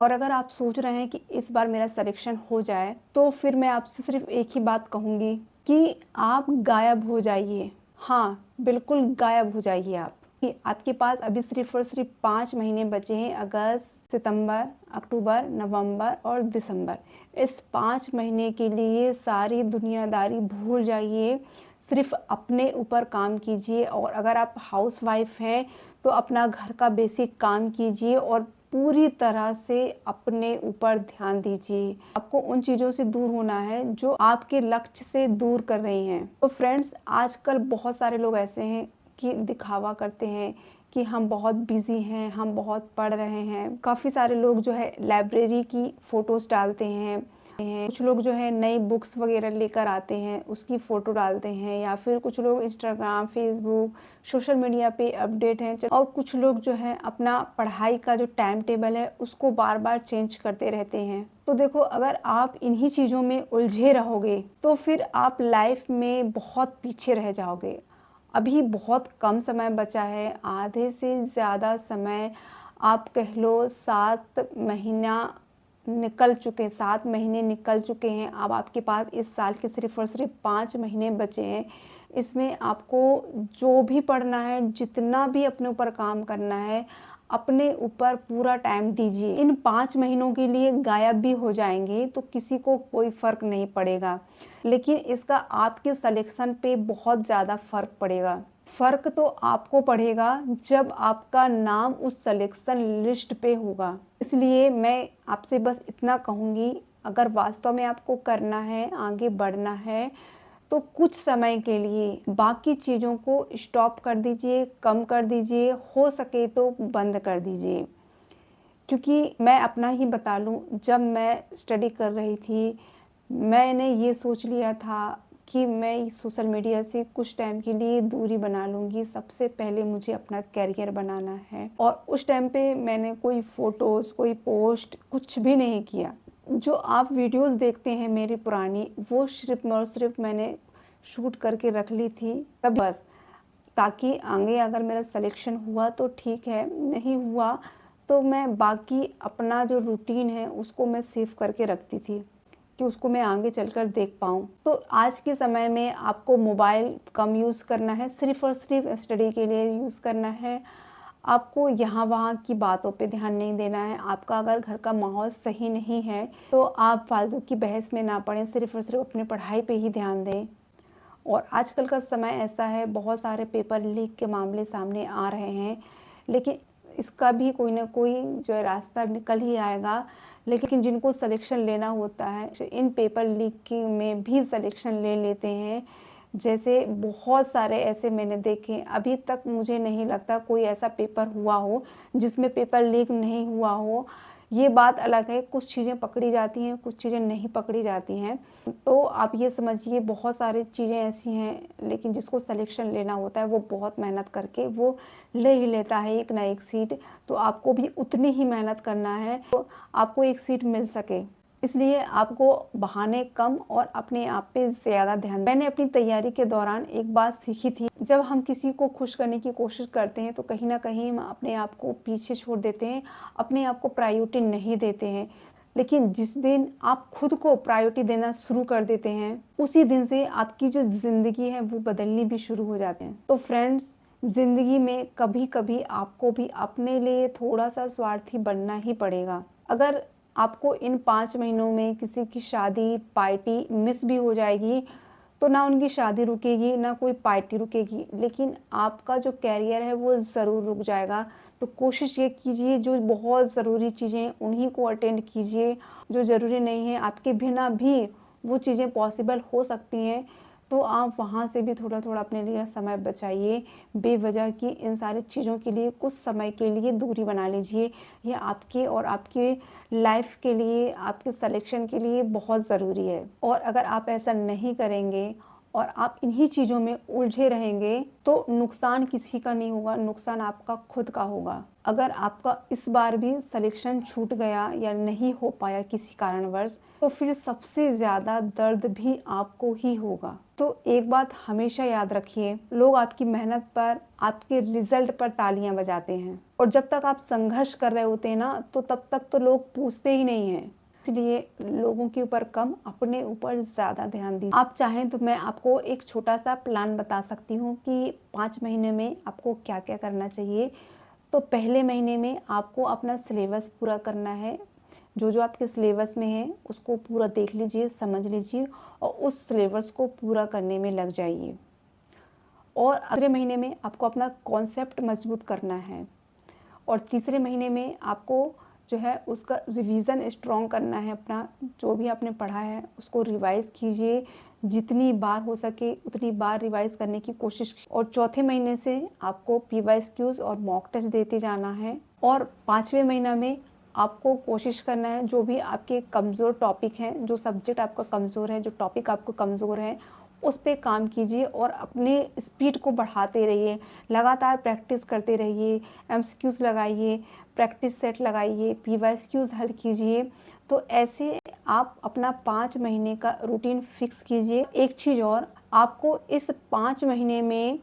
और अगर आप सोच रहे हैं कि इस बार मेरा सिलेक्शन हो जाए, तो फिर मैं आपसे सिर्फ़ एक ही बात कहूँगी कि आप गायब हो जाइए। हाँ, बिल्कुल गायब हो जाइए आप। कि आपके पास अभी सिर्फ़ और सिर्फ़ 5 महीने बचे हैं, अगस्त, सितंबर, अक्टूबर, नवंबर और दिसंबर। इस 5 महीने के लिए सारी दुनियादारी भूल जाइए, सिर्फ़ अपने ऊपर काम कीजिए और अगर आप हाउसवाइफ़ हैं, तो अपना घर का बेसिक काम कीजिए और पूरी तरह से अपने ऊपर ध्यान दीजिए। आपको उन चीज़ों से दूर होना है जो आपके लक्ष्य से दूर कर रही हैं। तो फ्रेंड्स, आजकल बहुत सारे लोग ऐसे हैं कि दिखावा करते हैं कि हम बहुत बिज़ी हैं, हम बहुत पढ़ रहे हैं। काफ़ी सारे लोग जो है लाइब्रेरी की फ़ोटोज़ डालते हैं। कुछ लोग जो है नई बुक्स वगैरह लेकर आते हैं, उसकी फ़ोटो डालते हैं या फिर कुछ लोग इंस्टाग्राम, फ़ेसबुक, सोशल मीडिया पे अपडेट हैं और कुछ लोग जो है अपना पढ़ाई का जो टाइम टेबल है उसको बार-बार चेंज करते रहते हैं। तो देखो, अगर आप इन्हीं चीज़ों में उलझे रहोगे, तो फिर आप लाइफ़ में बहुत पीछे रह जाओगे। अभी बहुत कम समय बचा है, आधे से ज़्यादा समय आप कह लो 7 महीने निकल चुके हैं। अब आपके पास इस साल के सिर्फ़ और सिर्फ़ 5 महीने बचे हैं। इसमें आपको जो भी पढ़ना है, जितना भी अपने ऊपर काम करना है, अपने ऊपर पूरा टाइम दीजिए। इन 5 महीनों के लिए गायब भी हो जाएँगे तो किसी को कोई फ़र्क नहीं पड़ेगा, लेकिन इसका आपके सिलेक्शन पे बहुत ज़्यादा फ़र्क पड़ेगा। फ़र्क तो आपको पड़ेगा जब आपका नाम उस सिलेक्शन लिस्ट पे होगा। इसलिए मैं आपसे बस इतना कहूँगी, अगर वास्तव में आपको करना है, आगे बढ़ना है, तो कुछ समय के लिए बाकी चीज़ों को स्टॉप कर दीजिए, कम कर दीजिए, हो सके तो बंद कर दीजिए। क्योंकि मैं अपना ही बता लूँ, जब मैं स्टडी कर रही थी, मैंने ये सोच लिया था कि मैं सोशल मीडिया से कुछ टाइम के लिए दूरी बना लूँगी। सबसे पहले मुझे अपना करियर बनाना है और उस टाइम पे मैंने कोई फ़ोटोज़, कोई पोस्ट कुछ भी नहीं किया। जो आप वीडियोज़ देखते हैं मेरी पुरानी, वो सिर्फ़ और सिर्फ़ मैंने शूट करके रख ली थी, तब बस। ताकि आगे अगर मेरा सिलेक्शन हुआ तो ठीक है, नहीं हुआ तो मैं बाकी अपना जो रूटीन है उसको मैं सेव करके रखती थी कि उसको मैं आगे चलकर देख पाऊँ। तो आज के समय में आपको मोबाइल कम यूज़ करना है, सिर्फ़ और सिर्फ़ स्टडी के लिए यूज़ करना है। आपको यहाँ-वहाँ की बातों पे ध्यान नहीं देना है। आपका अगर घर का माहौल सही नहीं है, तो आप फालतू की बहस में ना पड़ें, सिर्फ़ और सिर्फ़ अपनी पढ़ाई पे ही ध्यान दें। और आजकल का समय ऐसा है, बहुत सारे पेपर लीक के मामले सामने आ रहे हैं, लेकिन इसका भी कोई ना कोई जो है रास्ता निकल ही आएगा। लेकिन जिनको सिलेक्शन लेना होता है, इन पेपर लीक की में भी सिलेक्शन ले लेते हैं। जैसे बहुत सारे ऐसे मैंने देखे हैं, अभी तक मुझे नहीं लगता कोई ऐसा पेपर हुआ हो, जिसमें पेपर लीक नहीं हुआ हो। ये बात अलग है, कुछ चीज़ें पकड़ी जाती हैं, कुछ चीज़ें नहीं पकड़ी जाती हैं। तो आप ये समझिए, बहुत सारी चीज़ें ऐसी हैं, लेकिन जिसको सिलेक्शन लेना होता है वो बहुत मेहनत करके वो ले ही लेता है एक ना एक सीट। तो आपको भी उतनी ही मेहनत करना है तो आपको एक सीट मिल सके। इसलिए आपको बहाने कम और अपने आप पे ज़्यादा ध्यान। मैंने अपनी तैयारी के दौरान एक बात सीखी थी, जब हम किसी को खुश करने की कोशिश करते हैं तो कहीं न कहीं हम अपने आप को पीछे छोड़ देते हैं, अपने आप को प्रायोरिटी नहीं देते हैं। लेकिन जिस दिन आप खुद को प्रायोरिटी देना शुरू कर देते हैं, उसी दिन से आपकी जो ज़िंदगी है वो बदलनी भी शुरू हो जाते हैं। तो फ्रेंड्स, ज़िंदगी में कभी-कभी आपको भी अपने लिए थोड़ा-सा स्वार्थी बनना ही पड़ेगा। अगर आपको इन 5 महीनों में किसी की शादी, पार्टी मिस भी हो जाएगी, तो ना उनकी शादी रुकेगी, ना कोई पार्टी रुकेगी, लेकिन आपका जो करियर है वो ज़रूर रुक जाएगा। तो कोशिश ये कीजिए, जो बहुत ज़रूरी चीज़ें हैं उन्हीं को अटेंड कीजिए, जो ज़रूरी नहीं है आपके बिना भी वो चीज़ें पॉसिबल हो सकती हैं, तो आप वहाँ से भी थोड़ा-थोड़ा अपने लिए समय बचाइए। बेवजह की इन सारी चीज़ों के लिए कुछ समय के लिए दूरी बना लीजिए। ये आपके और आपके लाइफ़ के लिए, आपके सिलेक्शन के लिए बहुत ज़रूरी है। और अगर आप ऐसा नहीं करेंगे और आप इन्हीं चीज़ों में उलझे रहेंगे तो नुकसान किसी का नहीं होगा, नुकसान आपका खुद का होगा। अगर आपका इस बार भी सिलेक्शन छूट गया या नहीं हो पाया किसी कारणवश, तो फिर सबसे ज़्यादा दर्द भी आपको ही होगा। तो एक बात हमेशा याद रखिए, लोग आपकी मेहनत पर, आपके रिजल्ट पर तालियां बजाते हैं, और जब तक आप संघर्ष कर रहे होते हैं ना, तो तब तक तो लोग पूछते ही नहीं हैं। इसलिए लोगों के ऊपर कम, अपने ऊपर ज़्यादा ध्यान दीजिए। आप चाहें तो मैं आपको एक छोटा सा प्लान बता सकती हूँ कि 5 महीने में आपको क्या क्या करना चाहिए। तो पहले महीने में आपको अपना सिलेबस पूरा करना है। जो जो आपके सिलेबस में है उसको पूरा देख लीजिए, समझ लीजिए और उस सिलेबस को पूरा करने में लग जाइए। और दूसरे महीने में आपको अपना कॉन्सेप्ट मजबूत करना है, और तीसरे महीने में आपको जो है उसका रिवीजन स्ट्रॉन्ग करना है। अपना जो भी आपने पढ़ा है उसको रिवाइज कीजिए, जितनी बार हो सके उतनी बार रिवाइज करने की कोशिश। और चौथे महीने से आपको PYQs और मॉक टेस्ट देते जाना है। और 5वें महीना में आपको कोशिश करना है, जो भी आपके कमज़ोर टॉपिक हैं, जो सब्जेक्ट आपका कमज़ोर है, जो टॉपिक आपको कमज़ोर है, उस पे काम कीजिए और अपने स्पीड को बढ़ाते रहिए। लगातार प्रैक्टिस करते रहिए, MCQs लगाइए, प्रैक्टिस सेट लगाइए, PYQs हल कीजिए। तो ऐसे आप अपना 5 महीने का रूटीन फिक्स कीजिए। एक चीज़ और, आपको इस 5 महीने में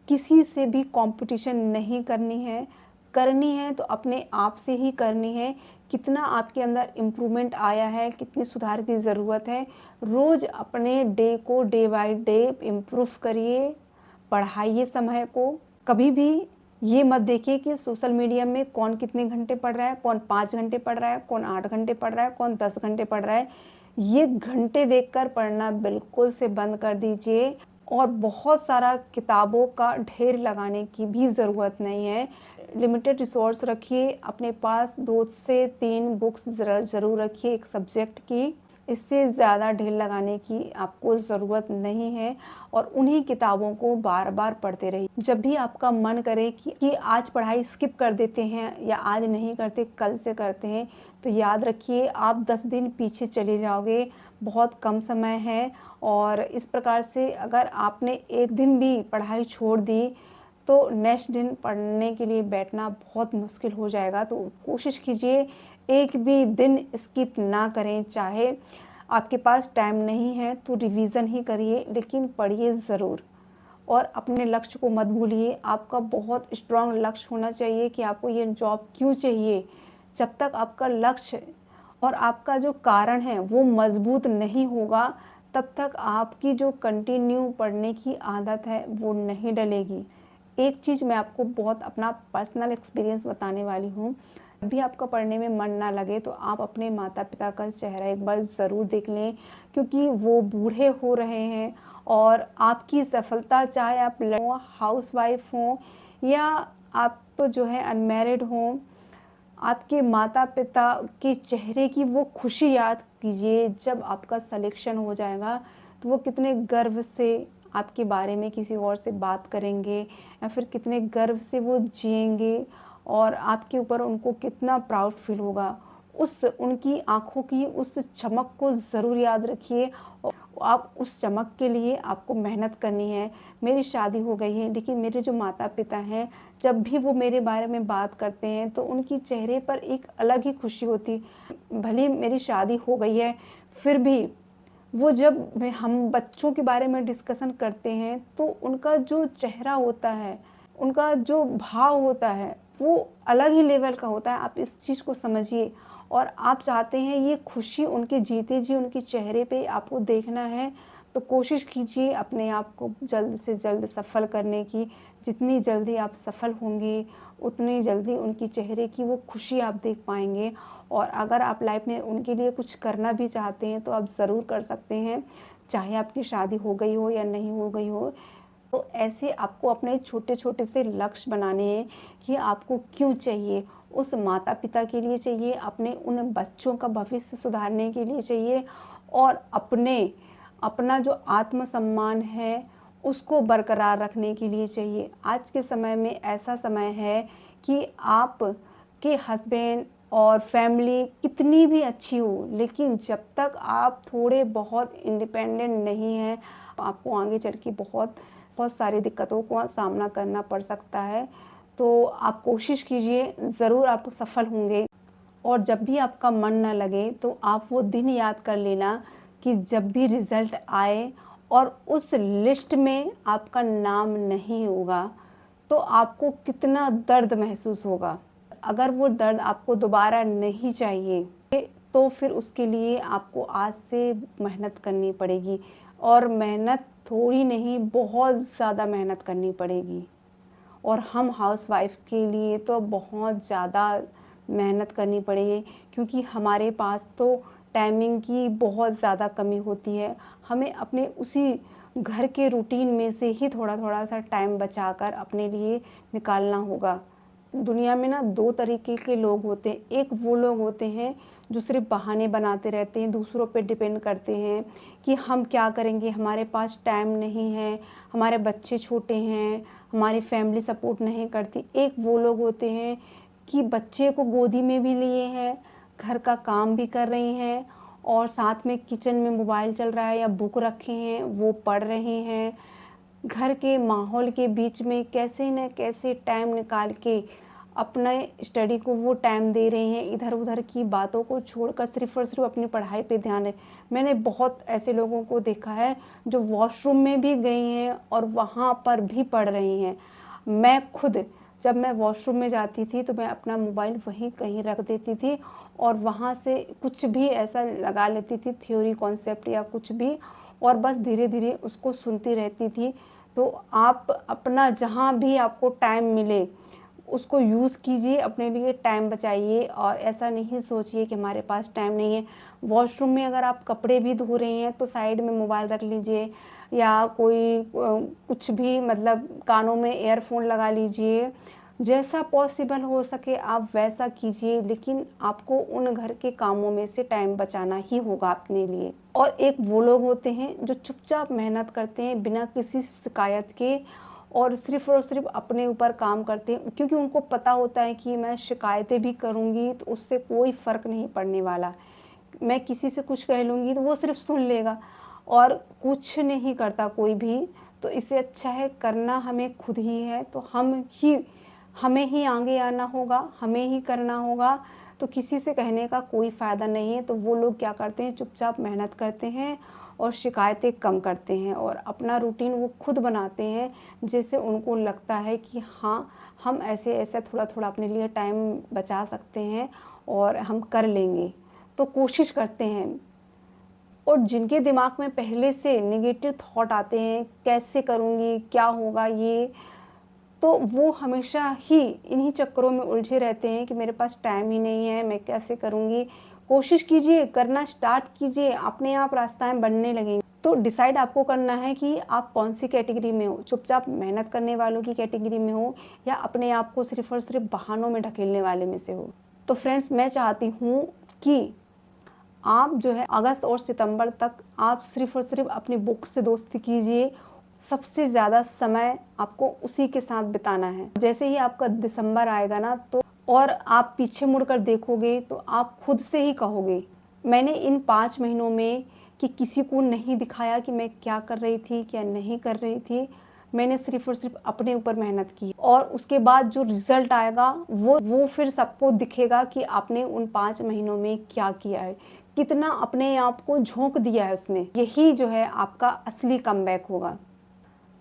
किसी से भी कंपटीशन नहीं करनी है तो अपने आप से ही करनी है। कितना आपके अंदर इम्प्रूवमेंट आया है, कितनी सुधार की ज़रूरत है, रोज़ अपने डे को डे बाय डे इम्प्रूव करिए, पढ़ाइए समय को। कभी भी ये मत देखिए कि सोशल मीडिया में कौन कितने घंटे पढ़ रहा है, कौन 5 घंटे पढ़ रहा है, कौन 8 घंटे पढ़ रहा है, कौन 10 घंटे पढ़ रहा है। ये घंटे देखकर पढ़ना बिल्कुल से बंद कर दीजिए, और बहुत सारा किताबों का ढेर लगाने की भी ज़रूरत नहीं है। लिमिटेड रिसोर्स रखिए अपने पास, 2 से 3 बुक्स ज़रूर रखिए एक सब्जेक्ट की। इससे ज़्यादा ढेर लगाने की आपको ज़रूरत नहीं है, और उन्हीं किताबों को बार बार पढ़ते रहिए। जब भी आपका मन करे कि आज पढ़ाई स्किप कर देते हैं या आज नहीं करते, कल से करते हैं, तो याद रखिए आप 10 दिन पीछे चले जाओगे। बहुत कम समय है, और इस प्रकार से अगर आपने एक दिन भी पढ़ाई छोड़ दी तो नेक्स्ट दिन पढ़ने के लिए बैठना बहुत मुश्किल हो जाएगा। तो कोशिश कीजिए एक भी दिन स्किप ना करें। चाहे आपके पास टाइम नहीं है तो रिवीजन ही करिए, लेकिन पढ़िए ज़रूर। और अपने लक्ष्य को मत भूलिए। आपका बहुत स्ट्रांग लक्ष्य होना चाहिए कि आपको ये जॉब क्यों चाहिए। जब तक आपका लक्ष्य और आपका जो कारण है वो मजबूत नहीं होगा, तब तक आपकी जो कंटिन्यू पढ़ने की आदत है वो नहीं डलेगी। एक चीज़ मैं आपको बहुत अपना पर्सनल एक्सपीरियंस बताने वाली हूँ। जब भी आपका पढ़ने में मन ना लगे तो आप अपने माता पिता का चेहरा एक बार ज़रूर देख लें, क्योंकि वो बूढ़े हो रहे हैं, और आपकी सफलता, चाहे आप हाउसवाइफ हों या आप जो है अनमैरिड हों, आपके माता पिता के चेहरे की वो खुशी याद कीजिए। जब आपका सिलेक्शन हो जाएगा तो वो कितने गर्व से आपके बारे में किसी और से बात करेंगे, या फिर कितने गर्व से वो जिएंगे, और आपके ऊपर उनको कितना प्राउड फील होगा। उस उनकी आँखों की उस चमक को ज़रूर याद रखिए, और आप उस चमक के लिए आपको मेहनत करनी है। मेरी शादी हो गई है, लेकिन मेरे जो माता पिता हैं, जब भी वो मेरे बारे में बात करते हैं तो उनकी चेहरे पर एक अलग ही खुशी होती। भले मेरी शादी हो गई है, फिर भी वो जब हम बच्चों के बारे में डिस्कशन करते हैं तो उनका जो चेहरा होता है, उनका जो भाव होता है, वो अलग ही लेवल का होता है। आप इस चीज़ को समझिए, और आप चाहते हैं ये खुशी उनके जीते जी उनके चेहरे पे आपको देखना है, तो कोशिश कीजिए अपने आप को जल्द से जल्द सफल करने की। जितनी जल्दी आप सफल होंगे, उतनी जल्दी उनकी चेहरे की वो खुशी आप देख पाएंगे। और अगर आप लाइफ में उनके लिए कुछ करना भी चाहते हैं तो आप ज़रूर कर सकते हैं, चाहे आपकी शादी हो गई हो या नहीं हो गई हो। तो ऐसे आपको अपने छोटे-छोटे से लक्ष्य बनाने हैं कि आपको क्यों चाहिए। उस माता-पिता के लिए चाहिए, अपने उन बच्चों का भविष्य सुधारने के लिए चाहिए, और अपना जो आत्मसम्मान है उसको बरकरार रखने के लिए चाहिए। आज के समय में ऐसा समय है कि आपके हस्बैंड और फैमिली कितनी भी अच्छी हो, लेकिन जब तक आप थोड़े बहुत इंडिपेंडेंट नहीं हैं, आपको आगे चल के बहुत बहुत सारी दिक्कतों का सामना करना पड़ सकता है। तो आप कोशिश कीजिए, ज़रूर आप सफल होंगे। और जब भी आपका मन ना लगे तो आप वो दिन याद कर लेना कि जब भी रिज़ल्ट आए और उस लिस्ट में आपका नाम नहीं होगा, तो आपको कितना दर्द महसूस होगा। अगर वो दर्द आपको दोबारा नहीं चाहिए, तो फिर उसके लिए आपको आज से मेहनत करनी पड़ेगी, और मेहनत थोड़ी नहीं, बहुत ज़्यादा मेहनत करनी पड़ेगी। और हम हाउसवाइफ़ के लिए तो बहुत ज़्यादा मेहनत करनी पड़ेगी, क्योंकि हमारे पास तो टाइमिंग की बहुत ज़्यादा कमी होती है। हमें अपने उसी घर के रूटीन में से ही थोड़ा-थोड़ा सा टाइम बचाकर अपने लिए निकालना होगा। दुनिया में ना 2 तरीके के लोग होते हैं। एक वो लोग होते हैं जो सिर्फ़ बहाने बनाते रहते हैं, दूसरों पे डिपेंड करते हैं कि हम क्या करेंगे, हमारे पास टाइम नहीं है, हमारे बच्चे छोटे हैं, हमारी फैमिली सपोर्ट नहीं करती। एक वो लोग होते हैं कि बच्चे को गोदी में भी लिए हैं, घर का काम भी कर रही हैं, और साथ में किचन में मोबाइल चल रहा है या बुक रखे हैं, वो पढ़ रहे हैं। घर के माहौल के बीच में कैसे न कैसे टाइम निकाल के अपने स्टडी को वो टाइम दे रहे हैं, इधर-उधर की बातों को छोड़कर सिर्फ़ और सिर्फ़ अपनी पढ़ाई पे ध्यान है। मैंने बहुत ऐसे लोगों को देखा है जो वॉशरूम में भी गई हैं और वहाँ पर भी पढ़ रही हैं। मैं खुद जब मैं वॉशरूम में जाती थी तो मैं अपना मोबाइल वहीं कहीं रख देती थी और वहाँ से कुछ भी ऐसा लगा लेती थी, थ्योरी कॉन्सेप्ट या कुछ भी, और बस धीरे-धीरे उसको सुनती रहती थी। तो आप अपना जहाँ भी आपको टाइम मिले उसको यूज़ कीजिए, अपने लिए टाइम बचाइए, और ऐसा नहीं सोचिए कि हमारे पास टाइम नहीं है। वॉशरूम में अगर आप कपड़े भी धो रही हैं तो साइड में मोबाइल रख लीजिए, या कोई कुछ भी, मतलब कानों में ईयरफ़ोन लगा लीजिए। जैसा पॉसिबल हो सके आप वैसा कीजिए, लेकिन आपको उन घर के कामों में से टाइम बचाना ही होगा अपने लिए। और एक वो लोग होते हैं जो चुपचाप मेहनत करते हैं बिना किसी शिकायत के, और सिर्फ़ अपने ऊपर काम करते हैं, क्योंकि उनको पता होता है कि मैं शिकायतें भी करूँगी तो उससे कोई फ़र्क नहीं पड़ने वाला। मैं किसी से कुछ कह लूँगी तो वो सिर्फ़ सुन लेगा और कुछ नहीं करता कोई भी। तो इससे अच्छा है करना हमें खुद ही है, तो हमें ही आगे आना होगा, हमें ही करना होगा। तो किसी से कहने का कोई फ़ायदा नहीं है। तो वो लोग क्या करते हैं, चुपचाप मेहनत करते हैं और शिकायतें कम करते हैं, और अपना रूटीन वो खुद बनाते हैं, जिससे उनको लगता है कि हाँ, हम ऐसे-ऐसे थोड़ा-थॉड़ा अपने लिए टाइम बचा सकते हैं और हम कर लेंगे। तो कोशिश करते हैं। और जिनके दिमाग में पहले से नेगेटिव थॉट आते हैं, कैसे करूँगी, क्या होगा ये, तो वो हमेशा ही इन्हीं चक्करों में उलझे रहते हैं कि मेरे पास टाइम ही नहीं है, मैं कैसे करूँगी। कोशिश कीजिए, करना स्टार्ट कीजिए, अपने आप रास्ताएँ बनने लगेंगी। तो डिसाइड आपको करना है कि आप कौन-सी कैटेगरी में हो, चुपचाप मेहनत करने वालों की कैटेगरी में हो, या अपने आप को सिर्फ़ और सिर्फ़ बहानों में ढकेलने वाले में से हो। तो फ्रेंड्स, मैं चाहती हूँ कि आप जो है अगस्त और सितंबर तक आप सिर्फ़ और सिर्फ़ अपनी बुक से दोस्ती कीजिए। सबसे ज़्यादा समय आपको उसी के साथ बिताना है। जैसे ही आपका दिसंबर आएगा ना, तो और आप पीछे मुड़कर देखोगे तो आप खुद से ही कहोगे, मैंने इन 5 महीनों में कि किसी को नहीं दिखाया कि मैं क्या कर रही थी, क्या नहीं कर रही थी। मैंने सिर्फ़ और सिर्फ़ अपने ऊपर मेहनत की, और उसके बाद जो रिज़ल्ट आएगा वो फिर सबको दिखेगा कि आपने उन 5 महीनों में क्या किया है, कितना अपने आप को झोंक दिया है उसमें। यही जो है आपका असली कमबैक होगा।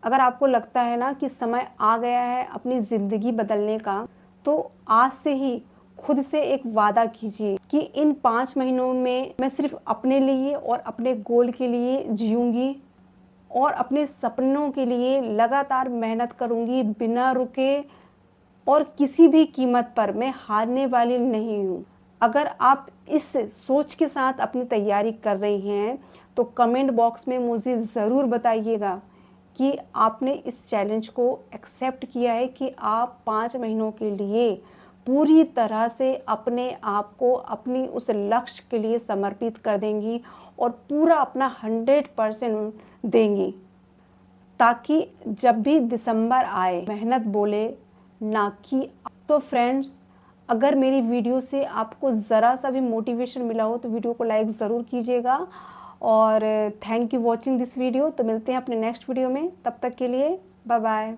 अगर आपको लगता है ना कि समय आ गया है अपनी ज़िंदगी बदलने का, तो आज से ही खुद से एक वादा कीजिए कि इन 5 महीनों में मैं सिर्फ़ अपने लिए और अपने गोल के लिए जीऊँगी, और अपने सपनों के लिए लगातार मेहनत करूँगी बिना रुके, और किसी भी कीमत पर मैं हारने वाली नहीं हूँ। अगर आप इस सोच के साथ अपनी तैयारी कर रही हैं, तो कमेंट बॉक्स में मुझे ज़रूर बताइएगा कि आपने इस चैलेंज को एक्सेप्ट किया है, कि आप 5 महीनों के लिए पूरी तरह से अपने आप को अपनी उस लक्ष्य के लिए समर्पित कर देंगी और पूरा अपना 100% देंगी, ताकि जब भी दिसंबर आए मेहनत बोले, ना कि। तो फ्रेंड्स, अगर मेरी वीडियो से आपको ज़रा सा भी मोटिवेशन मिला हो तो वीडियो को लाइक ज़रूर कीजिएगा, और thank you watching this video. तो मिलते हैं अपने नेक्स्ट वीडियो में, तब तक के लिए बाय बाय।